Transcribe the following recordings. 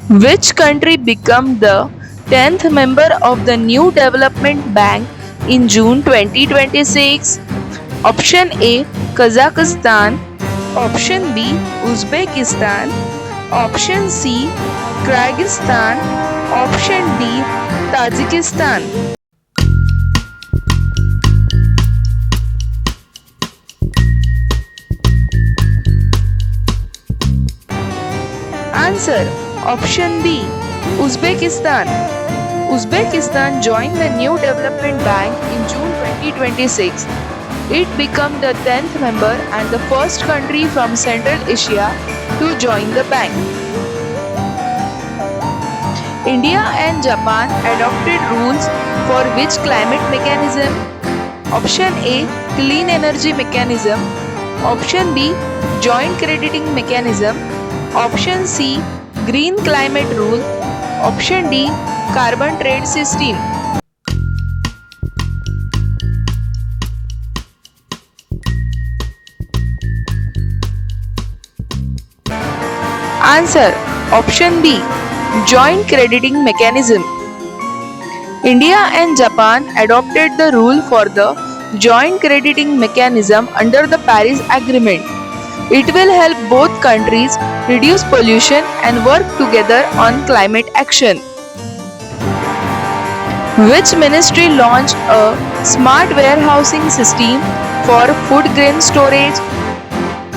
Which country became the 10th member of the New Development Bank in June 2026? Option A Kazakhstan, Option B Uzbekistan, Option C Kyrgyzstan, Option D Tajikistan. Answer Option B Uzbekistan. Uzbekistan joined the New Development Bank in June 2026. It became the 10th member and the first country from Central Asia to join the bank. India and Japan adopted rules for which climate mechanism? Option A Clean Energy Mechanism, Option B Joint Crediting Mechanism, Option C Green Climate Rule, Option D Carbon Trade System. Answer Option B Joint Crediting Mechanism. India and Japan adopted the rule for the joint crediting mechanism under the Paris Agreement. It will help both countries reduce pollution and work together on climate action. Which ministry launched a smart warehousing system for food grain storage?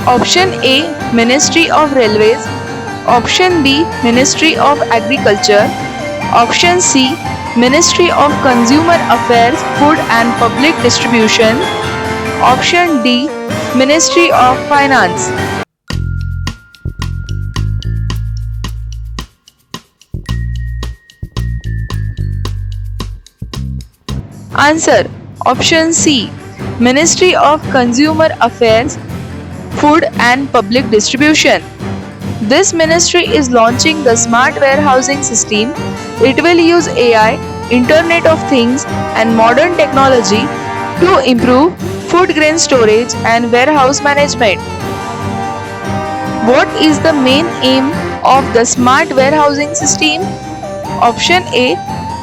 Option A Ministry of Railways, Option B Ministry of Agriculture, Option C Ministry of Consumer Affairs, Food and Public Distribution, Option D Ministry of Finance. Answer Option C Ministry of Consumer Affairs, Food and Public Distribution. This ministry is launching the smart warehousing system. It will use AI, Internet of Things, and modern technology to improve food grain storage and warehouse management. What is the main aim of the smart warehousing system? Option A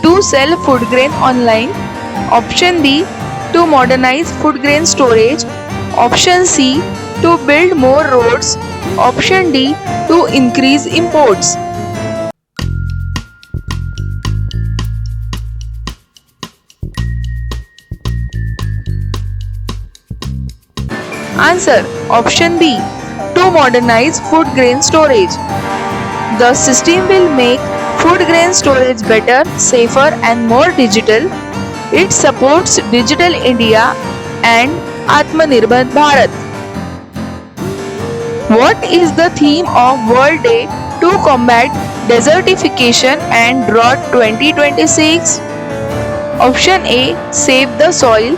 to sell food grain online, Option B to modernize food grain storage, Option C to build more roads, Option D to increase imports. Answer Option B to modernize food grain storage. The system will make food grain storage better, safer, and more digital. It supports Digital India and Atmanirbhar Bharat. What is the theme of World Day to Combat Desertification and Drought 2026? Option A Save the Soil,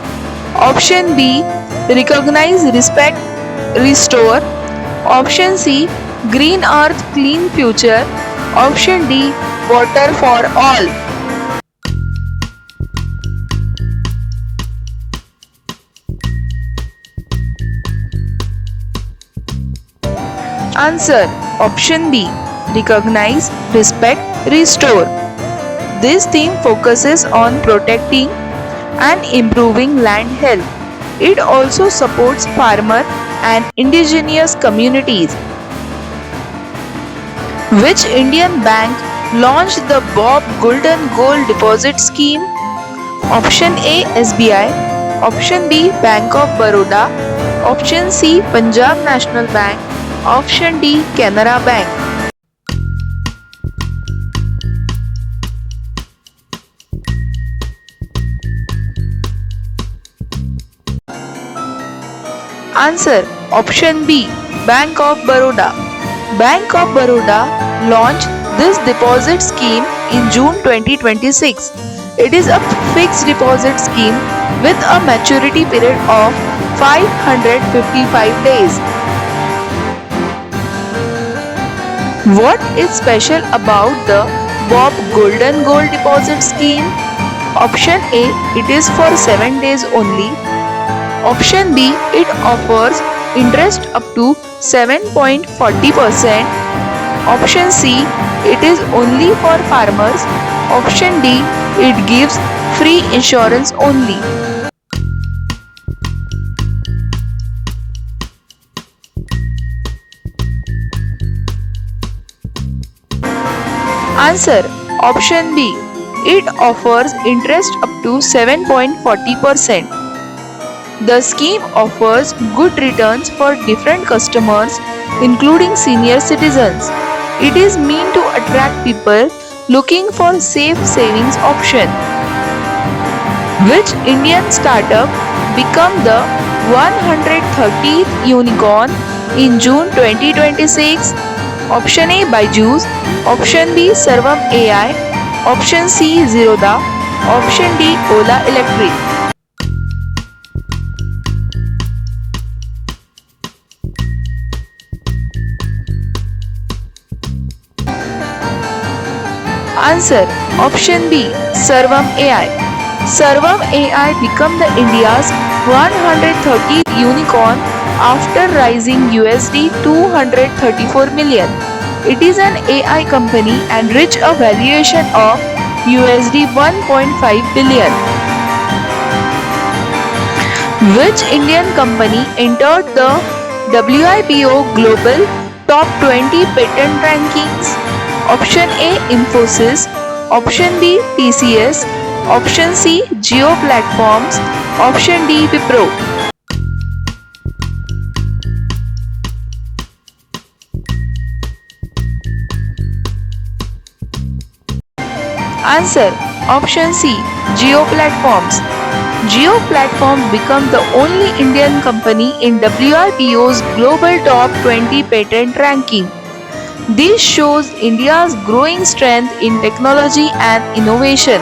Option B Recognize, Respect, Restore, Option C Green Earth, Clean Future, Option D Water for All. Answer Option B Recognize, Respect, Restore. This theme focuses on protecting and improving land health. It also supports farmer and indigenous communities. Which Indian bank launched the Bob Golden Gold Deposit Scheme? Option A SBI, Option B Bank of Baroda, Option C Punjab National Bank, Option D Canara Bank. Answer Option B Bank of Baroda. Bank of Baroda launched this deposit scheme in June 2026. It is a fixed deposit scheme with a maturity period of 555 days. What is special about the Bob Golden Gold Deposit Scheme? Option A It is for 7 days only. Option B It offers interest up to 7.40%. Option C it is only for farmers. Option D, it gives free insurance only. Answer, option B, it offers interest up to 7.40%. The scheme offers good returns for different customers, including senior citizens. It is meant to attract people looking for safe savings option. Which Indian startup become the 130th unicorn in June 2026? Option A, Byju's. Option B, Sarvam AI. Option C, Zerodha. Option D, Ola Electric. Answer, option B, Sarvam AI. Sarvam AI became the India's 130th unicorn after rising USD 234 million. It is an AI company and reached a valuation of USD 1.5 billion. Which Indian company entered the WIPO Global Top 20 Patent Rankings? Option A, Infosys. Option B, TCS. Option C, Geo Platforms. Option D, Wipro. Answer, option C, Geo Platforms. Geo Platforms become the only Indian company in WIPO's Global Top 20 Patent Ranking. This shows India's growing strength in technology and innovation.